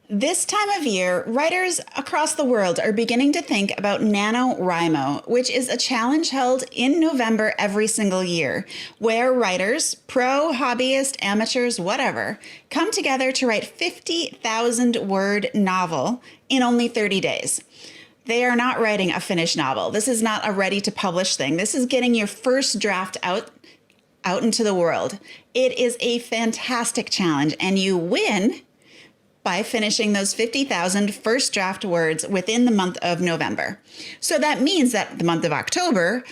This time of year, writers across the world are beginning to think about NaNoWriMo, which is a challenge held in November every single year, where writers, pro, hobbyist, amateurs, whatever, come together to write 50,000 word novel in only 30 days. They are not writing a finished novel. This is not a ready to publish thing. This is getting your first draft out into the world. It is a fantastic challenge, and you win by finishing those 50,000 first draft words within the month of November. So that means that the month of October,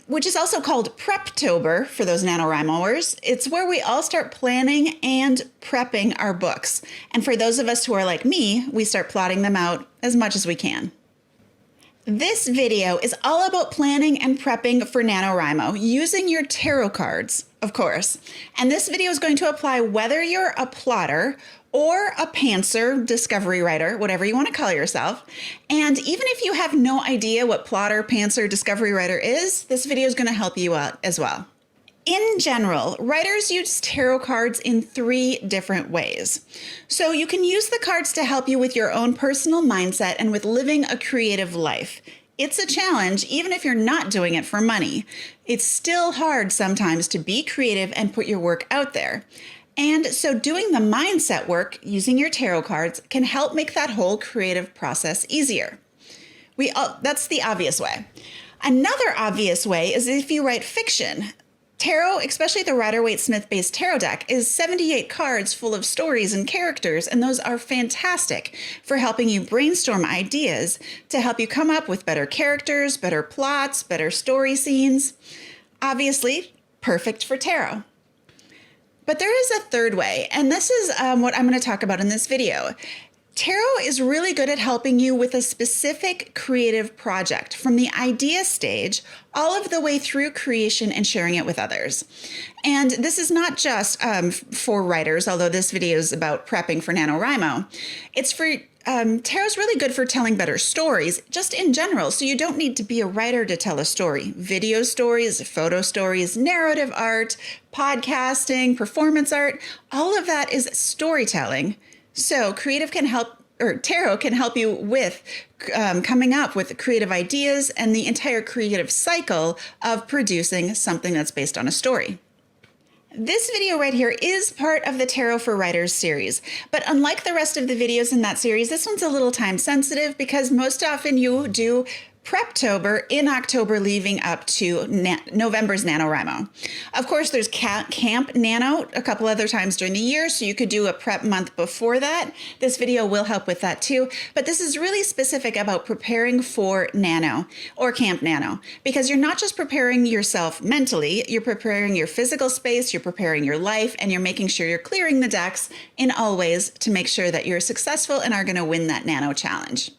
which is also called Preptober for those NaNoWriMoers, it's where we all start planning and prepping our books. And for those of us who are like me, we start plotting them out as much as we can. This video is all about planning and prepping for NaNoWriMo using your tarot cards, of course. And this video is going to apply whether you're a plotter or a pantser, discovery writer, whatever you want to call yourself. And even if you have no idea what plotter, pantser, discovery writer is, this video is going to help you out as well. In general, writers use tarot cards in 3 different ways. So you can use the cards to help you with your own personal mindset and with living a creative life. It's a challenge, even if you're not doing it for money. It's still hard sometimes to be creative and put your work out there. And so doing the mindset work using your tarot cards can help make that whole creative process easier. That's the obvious way. Another obvious way is if you write fiction. Tarot, especially the Rider-Waite-Smith-based tarot deck, is 78 cards full of stories and characters, and those are fantastic for helping you brainstorm ideas to help you come up with better characters, better plots, better story scenes. Obviously, perfect for tarot. But there is a third way, and this is what I'm going to talk about in this video. Tarot is really good at helping you with a specific creative project from the idea stage all of the way through creation and sharing it with others. And this is not just for writers, although this video is about prepping for NaNoWriMo. It's for tarot's really good for telling better stories, just in general. So you don't need to be a writer to tell a story. Video stories, photo stories, narrative art, podcasting, performance art, all of that is storytelling. So creative can help, or tarot can help you with coming up with creative ideas and the entire creative cycle of producing something that's based on a story. This video right here is part of the Tarot for Writers series, but unlike the rest of the videos in that series, this one's a little time sensitive because most often you do Preptober in October leading up to November's NaNoWriMo. Of course, there's Camp Nano a couple other times during the year, so you could do a prep month before that. This video will help with that too, but this is really specific about preparing for Nano or Camp Nano, because you're not just preparing yourself mentally, you're preparing your physical space, you're preparing your life, and you're making sure you're clearing the decks in all ways to make sure that you're successful and are going to win that Nano challenge.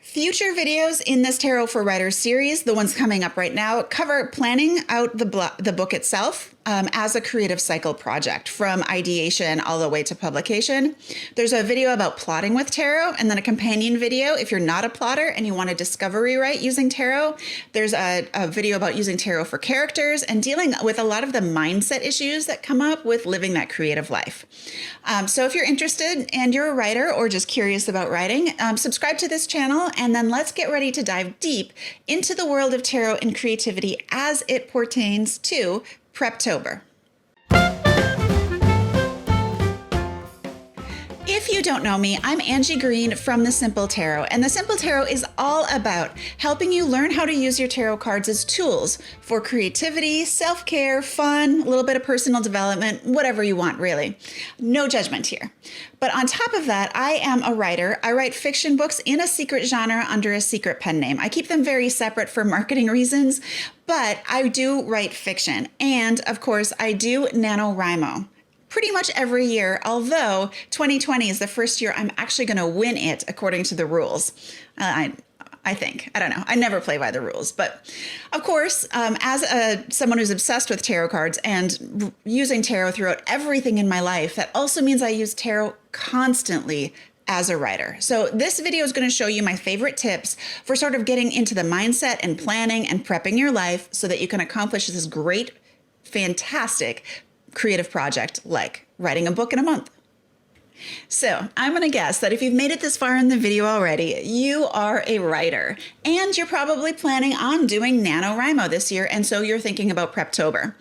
Future videos in this Tarot for Writers series, the ones coming up right now, cover planning out the book itself as a creative cycle project from ideation all the way to publication. There's a video about plotting with tarot, and then a companion video if you're not a plotter and you want to discovery write using tarot. There's a video about using tarot for characters and dealing with a lot of the mindset issues that come up with living that creative life. So if you're interested and you're a writer or just curious about writing, subscribe to this channel, and then let's get ready to dive deep into the world of tarot and creativity as it pertains to Preptober. If you don't know me, I'm Angie Green from The Simple Tarot, and The Simple Tarot is all about helping you learn how to use your tarot cards as tools for creativity, self-care, fun, a little bit of personal development, whatever you want, really. No judgment here. But on top of that, I am a writer. I write fiction books in a secret genre under a secret pen name. I keep them very separate for marketing reasons, but I do write fiction. And of course, I do NaNoWriMo pretty much every year, although 2020 is the first year I'm actually going to win it according to the rules. I think. I don't know. I never play by the rules. But of course, as someone who's obsessed with tarot cards and using tarot throughout everything in my life, that also means I use tarot constantly as a writer. So this video is going to show you my favorite tips for sort of getting into the mindset and planning and prepping your life so that you can accomplish this great, fantastic creative project like writing a book in a month. So I'm going to guess that if you've made it this far in the video already, you are a writer and you're probably planning on doing NaNoWriMo this year. And so you're thinking about Preptober.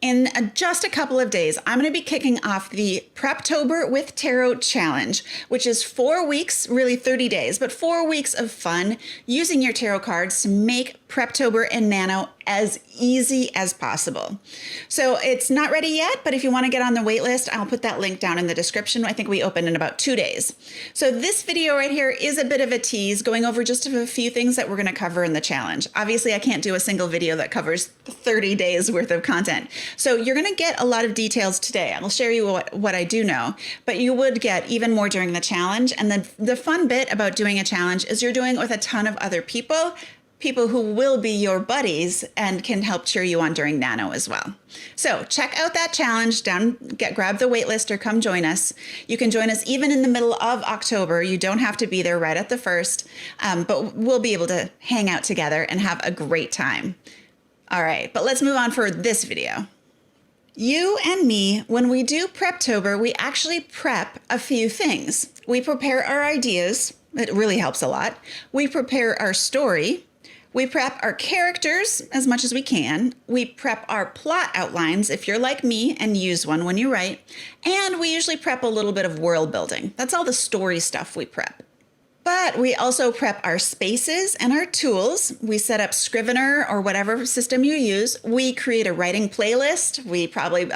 In just a couple of days, I'm going to be kicking off the Preptober with Tarot Challenge, which is 4 weeks, really 30 days, but 4 weeks of fun using your tarot cards to make Preptober and Nano as easy as possible. So it's not ready yet, but if you want to get on the wait list, I'll put that link down in the description. I think we open in about 2 days. So this video right here is a bit of a tease, going over just a few things that we're going to cover in the challenge. Obviously, I can't do a single video that covers 30 days worth of content. So you're going to get a lot of details today. I'll share you what I do know, but you would get even more during the challenge. And then the fun bit about doing a challenge is you're doing it with a ton of other people who will be your buddies and can help cheer you on during Nano as well. So check out that challenge grab the waitlist or come join us. You can join us even in the middle of October. You don't have to be there right at the first, but we'll be able to hang out together and have a great time. All right, but let's move on for this video. You and me, when we do Preptober, we actually prep a few things. We prepare our ideas. It really helps a lot. We prepare our story. We prep our characters as much as we can. We prep our plot outlines if you're like me and use one when you write. And we usually prep a little bit of world building. That's all the story stuff we prep. But we also prep our spaces and our tools. We set up Scrivener or whatever system you use. We create a writing playlist. We probably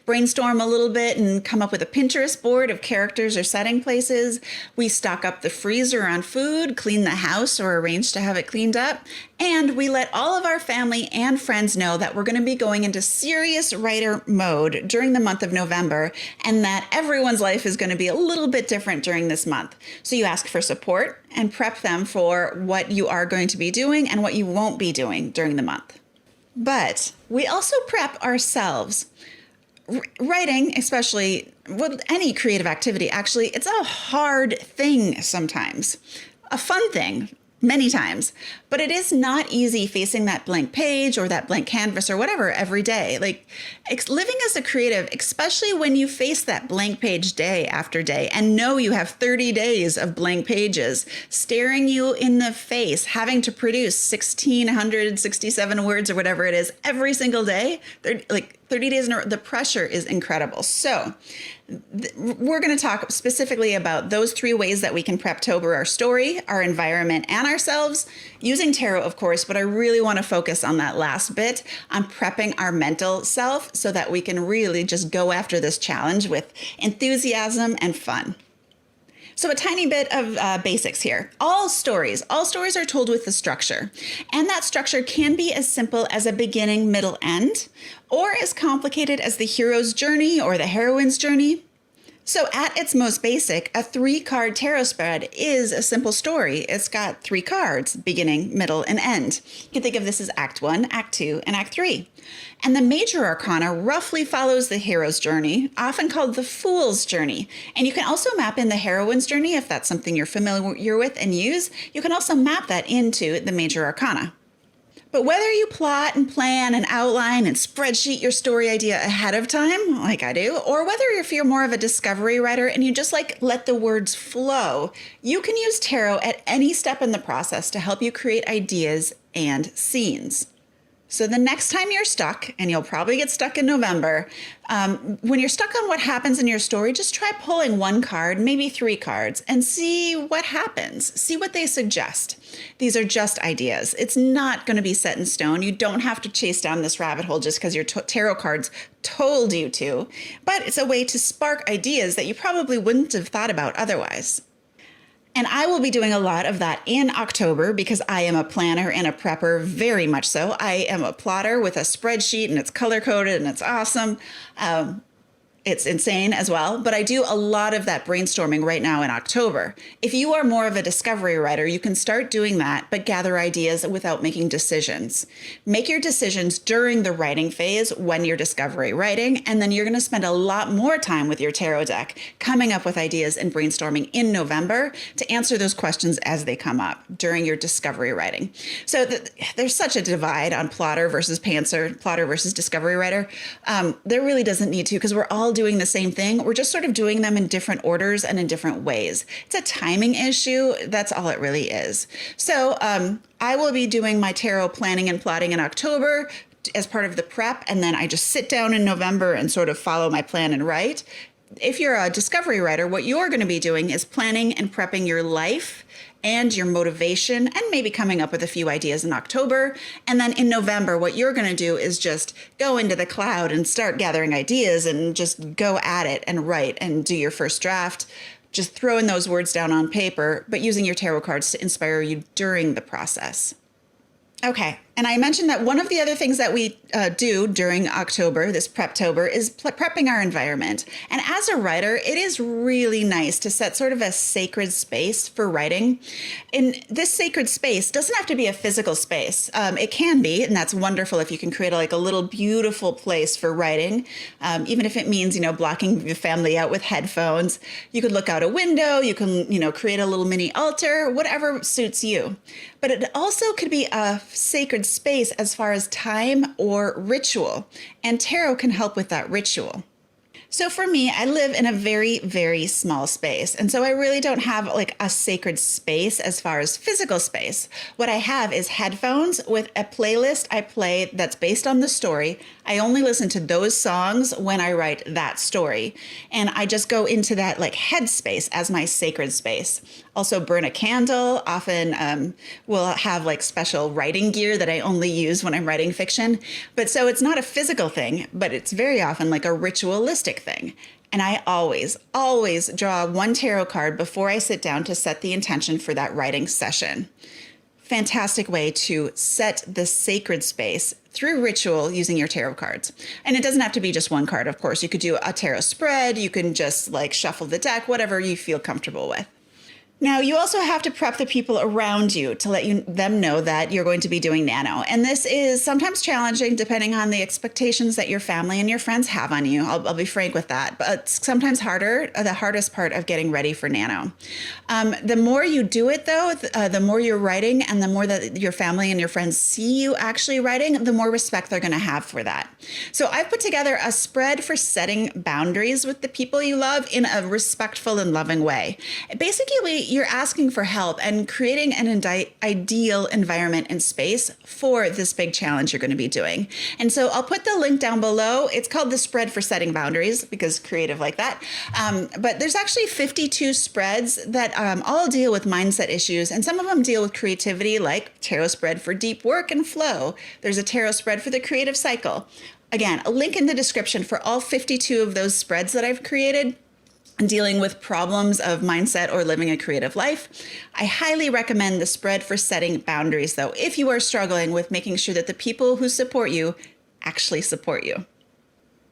brainstorm a little bit and come up with a Pinterest board of characters or setting places. We stock up the freezer on food, clean the house or arrange to have it cleaned up. And we let all of our family and friends know that we're going to be going into serious writer mode during the month of November and that everyone's life is going to be a little bit different during this month. So you ask for support and prep them for what you are going to be doing and what you won't be doing during the month. But we also prep ourselves. Writing, especially any creative activity, actually, it's a hard thing sometimes. A fun thing. Many times, but it is not easy facing that blank page or that blank canvas or whatever every day. Like living as a creative, especially when you face that blank page day after day and know you have 30 days of blank pages staring you in the face, having to produce 1,667 words or whatever it is every single day, like 30 days in a row, the pressure is incredible. So we're going to talk specifically about those 3 ways that we can Preptober our story, our environment, and ourselves, using tarot, of course, but I really want to focus on that last bit, on prepping our mental self so that we can really just go after this challenge with enthusiasm and fun. So a tiny bit of basics here. All stories are told with a structure, and that structure can be as simple as a beginning, middle, end, or as complicated as the hero's journey or the heroine's journey. So at its most basic, a 3-card tarot spread is a simple story. It's got 3 cards, beginning, middle, and end. You can think of this as Act 1, Act 2, and Act 3. And the major arcana roughly follows the hero's journey, often called the fool's journey. And you can also map in the heroine's journey if that's something you're familiar with and use. You can also map that into the major arcana. But whether you plot and plan and outline and spreadsheet your story idea ahead of time, like I do, or whether if you're more of a discovery writer and you just let the words flow, you can use tarot at any step in the process to help you create ideas and scenes. So the next time you're stuck, and you'll probably get stuck in November, when you're stuck on what happens in your story, just try pulling 1 card, maybe 3 cards, and see what happens. See what they suggest. These are just ideas. It's not going to be set in stone. You don't have to chase down this rabbit hole just because your tarot cards told you to, but it's a way to spark ideas that you probably wouldn't have thought about otherwise. And I will be doing a lot of that in October because I am a planner and a prepper, very much so. I am a plotter with a spreadsheet and it's color-coded and it's awesome. It's insane as well, but I do a lot of that brainstorming right now in October. If you are more of a discovery writer, you can start doing that, but gather ideas without making decisions. Make your decisions during the writing phase when you're discovery writing, and then you're going to spend a lot more time with your tarot deck coming up with ideas and brainstorming in November to answer those questions as they come up during your discovery writing. So there's such a divide on plotter versus pantser, plotter versus discovery writer. There really doesn't need to, because we're all doing the same thing. We're just sort of doing them in different orders and in different ways. It's a timing issue. That's all it really is. So I will be doing my tarot planning and plotting in October as part of the prep, and then I just sit down in November and sort of follow my plan and write. If you're a discovery writer, what you're going to be doing is planning and prepping your life and your motivation, and maybe coming up with a few ideas in October. And then in November, what you're going to do is just go into the cloud and start gathering ideas and just go at it and write and do your first draft. Just throwing those words down on paper, but using your tarot cards to inspire you during the process. Okay, and I mentioned that one of the other things that we do during October, this Preptober, is prepping our environment. And as a writer, it is really nice to set sort of a sacred space for writing. And this sacred space doesn't have to be a physical space. It can be, and that's wonderful if you can create like a little beautiful place for writing, even if it means, blocking the family out with headphones. You could look out a window, you can, create a little mini altar, whatever suits you. But it also could be a sacred space as far as time or ritual, and tarot can help with that ritual. So for me, I live in a very, very small space. And so I really don't have like a sacred space as far as physical space. What I have is headphones with a playlist I play that's based on the story. I only listen to those songs when I write that story. And I just go into that like headspace as my sacred space. Also burn a candle. Often will have like special writing gear that I only use when I'm writing fiction. But so it's not a physical thing, but it's very often like a ritualistic thing. And I always draw one tarot card before I sit down to set the intention for that writing session. Fantastic way to set the sacred space through ritual using your tarot cards. And it doesn't have to be just one card, of course. You could do a tarot spread. You can just like shuffle the deck, whatever you feel comfortable with. Now, you also have to prep the people around you to let them know that you're going to be doing Nano. And this is sometimes challenging depending on the expectations that your family and your friends have on you. I'll be frank with that. But it's sometimes the hardest part of getting ready for Nano. The more you do it, though, the more you're writing and the more that your family and your friends see you actually writing, the more respect they're going to have for that. So I've put together a spread for setting boundaries with the people you love in a respectful and loving way. Basically, you're asking for help and creating an ideal environment and space for this big challenge you're going to be doing. And so I'll put the link down below. It's called the spread for setting boundaries because creative like that. But there's actually 52 spreads that all deal with mindset issues. And some of them deal with creativity, like tarot spread for deep work and flow. There's a tarot spread for the creative cycle. Again, a link in the description for all 52 of those spreads that I've created. Dealing with problems of mindset or living a creative life. I highly recommend the spread for setting boundaries, though, if you are struggling with making sure that the people who support you actually support you.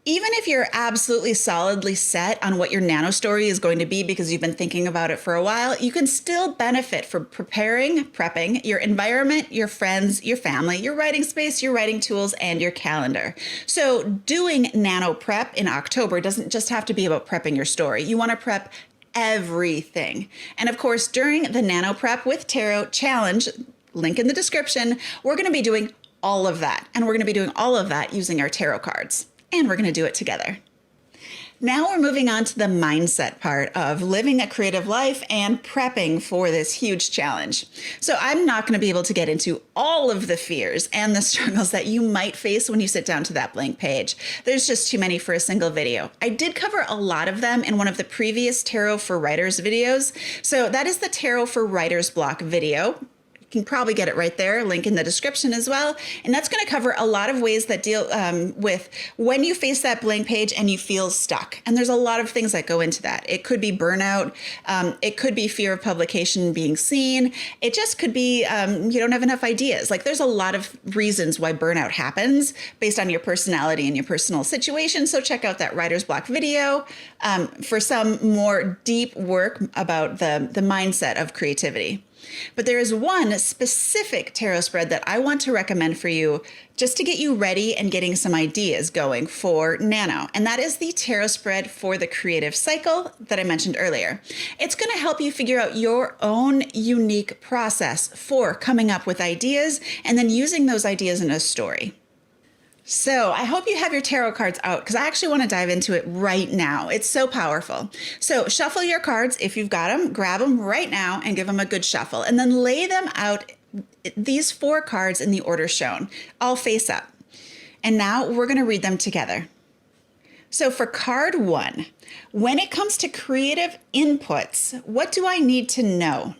Even if you're absolutely solidly set on what your nano story is going to be because you've been thinking about it for a while, you can still benefit from prepping your environment, your friends, your family, your writing space, your writing tools, and your calendar. So doing nano prep in October doesn't just have to be about prepping your story. You want to prep everything. And of course, during the Nano Prep with Tarot Challenge, link in the description, we're going to be doing all of that. And we're going to be doing all of that using our tarot cards. And we're going to do it together. Now we're moving on to the mindset part of living a creative life and prepping for this huge challenge. So I'm not going to be able to get into all of the fears and the struggles that you might face when you sit down to that blank page. There's just too many for a single video. I did cover a lot of them in one of the previous Tarot for Writers videos. So that is the Tarot for Writers block video. Can probably get it right there, link in the description as well. And that's going to cover a lot of ways that deal with when you face that blank page and you feel stuck. And there's a lot of things that go into that. It could be burnout. It could be fear of publication being seen. It just could be you don't have enough ideas. Like there's a lot of reasons why burnout happens based on your personality and your personal situation. So check out that writer's block video for some more deep work about the mindset of creativity. But there is one specific tarot spread that I want to recommend for you just to get you ready and getting some ideas going for Nano. And that is the tarot spread for the creative cycle that I mentioned earlier. It's going to help you figure out your own unique process for coming up with ideas and then using those ideas in a story. So I hope you have your tarot cards out because I actually want to dive into it right now. It's so powerful. So shuffle your cards if you've got them, grab them right now and give them a good shuffle. And then lay them out, these 4 cards in the order shown, all face up. And now we're going to read them together. So for card 1, when it comes to creative inputs, what do I need to know?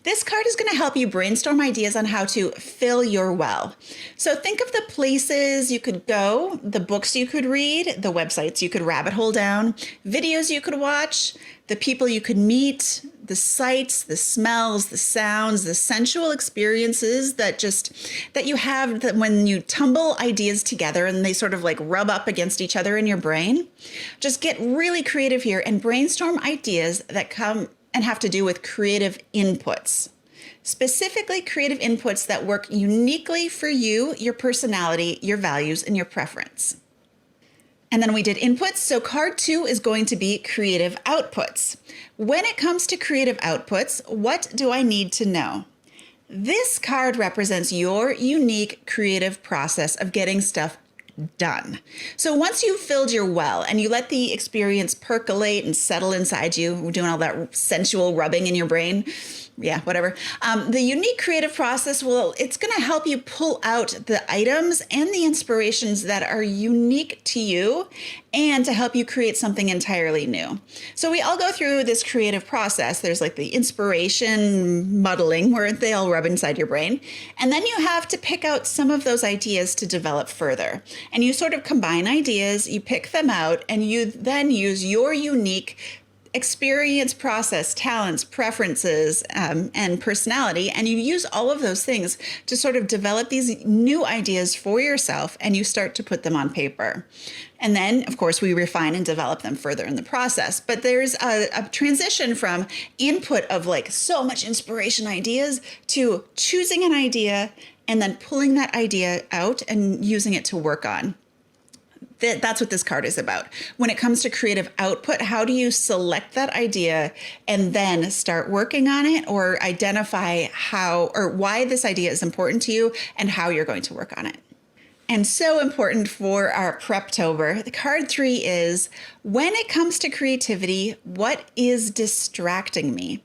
This card is going to help you brainstorm ideas on how to fill your well. So think of the places you could go, the books you could read, the websites you could rabbit hole down, videos you could watch, the people you could meet, the sights, the smells, the sounds, the sensual experiences that you have when you tumble ideas together and they sort of like rub up against each other in your brain. Just get really creative here and brainstorm ideas that come and have to do with creative inputs. Specifically, creative inputs that work uniquely for you, your personality, your values, and your preference. And then we did inputs, so card 2 is going to be creative outputs. When it comes to creative outputs, what do I need to know? This card represents your unique creative process of getting stuff done. So once you've filled your well and you let the experience percolate and settle inside you, we're doing all that sensual rubbing in your brain. Yeah, whatever. The unique creative process it's going to help you pull out the items and the inspirations that are unique to you and to help you create something entirely new. So we all go through this creative process. There's like the inspiration muddling where they all rub inside your brain. And then you have to pick out some of those ideas to develop further. And you sort of combine ideas, you pick them out, and you then use your unique experience, process, talents, preferences, and personality. And you use all of those things to sort of develop these new ideas for yourself, and you start to put them on paper. And then, of course, we refine and develop them further in the process. But there's a transition from input of like so much inspiration ideas to choosing an idea and then pulling that idea out and using it to work on. That's what this card is about. When it comes to creative output, how do you select that idea and then start working on it, or identify how or why this idea is important to you and how you're going to work on it? And so important for our Preptober, the card 3 is, when it comes to creativity, what is distracting me?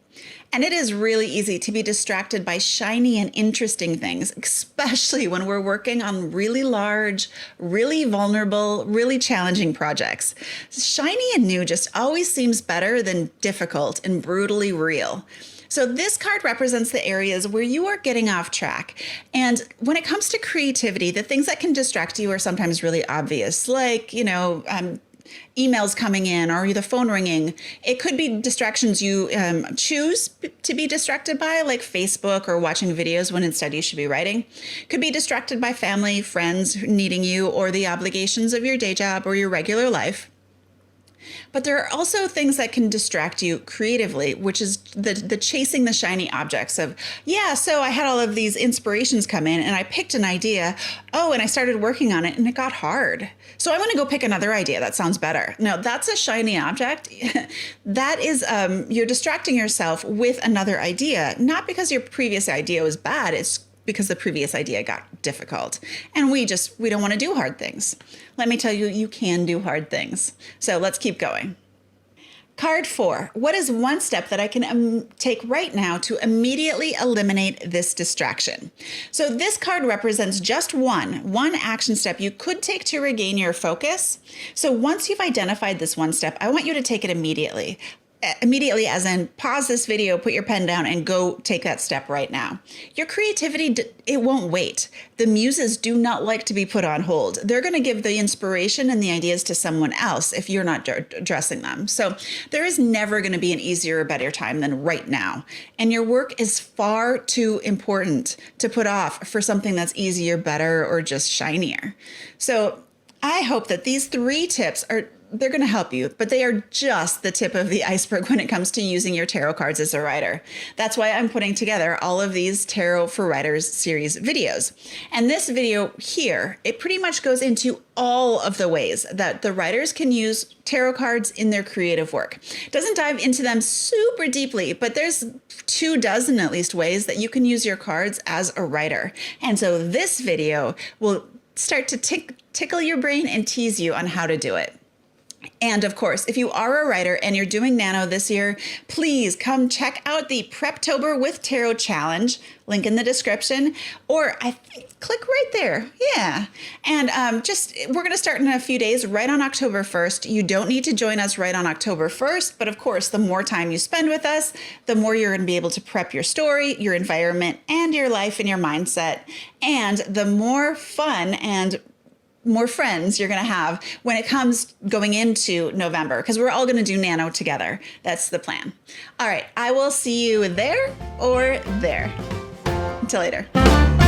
And it is really easy to be distracted by shiny and interesting things, especially when we're working on really large, really vulnerable, really challenging projects. Shiny and new just always seems better than difficult and brutally real. So this card represents the areas where you are getting off track. And when it comes to creativity, the things that can distract you are sometimes really obvious, like, emails coming in or the phone ringing. It could be distractions you choose to be distracted by, like Facebook or watching videos when instead you should be writing. Could be distracted by family, friends needing you, or the obligations of your day job or your regular life. But there are also things that can distract you creatively, which is the chasing the shiny objects of, so I had all of these inspirations come in and I picked an idea. Oh, and I started working on it and it got hard. So I'm going to go pick another idea that sounds better. No, that's a shiny object. That is, you're distracting yourself with another idea, not because your previous idea was bad. It's because the previous idea got difficult. And we don't want to do hard things. Let me tell you, you can do hard things. So let's keep going. Card 4, what is one step that I can take right now to immediately eliminate this distraction? So this card represents just one action step you could take to regain your focus. So once you've identified this one step, I want you to take it immediately. Immediately, as in pause this video, put your pen down, and go take that step right now. Your creativity, it won't wait. The muses do not like to be put on hold. They're going to give the inspiration and the ideas to someone else if you're not addressing them. So there is never going to be an easier or better time than right now. And your work is far too important to put off for something that's easier, better, or just shinier. So I hope that these 3 tips they're going to help you, but they are just the tip of the iceberg when it comes to using your tarot cards as a writer. That's why I'm putting together all of these Tarot for Writers series videos. And this video here, it pretty much goes into all of the ways that the writers can use tarot cards in their creative work. It doesn't dive into them super deeply, but there's 24 at least ways that you can use your cards as a writer. And so this video will start to tickle your brain and tease you on how to do it. And of course, if you are a writer and you're doing Nano this year, please come check out the Preptober with Tarot Challenge, link in the description, or I think click right there. Yeah. And we're going to start in a few days, right on October 1st. You don't need to join us right on October 1st, but of course, the more time you spend with us, the more you're going to be able to prep your story, your environment, and your life and your mindset. And the more fun and more friends you're going to have when it comes going into November, because we're all going to do Nano together. That's the plan. All right. I will see you there or there. Until later.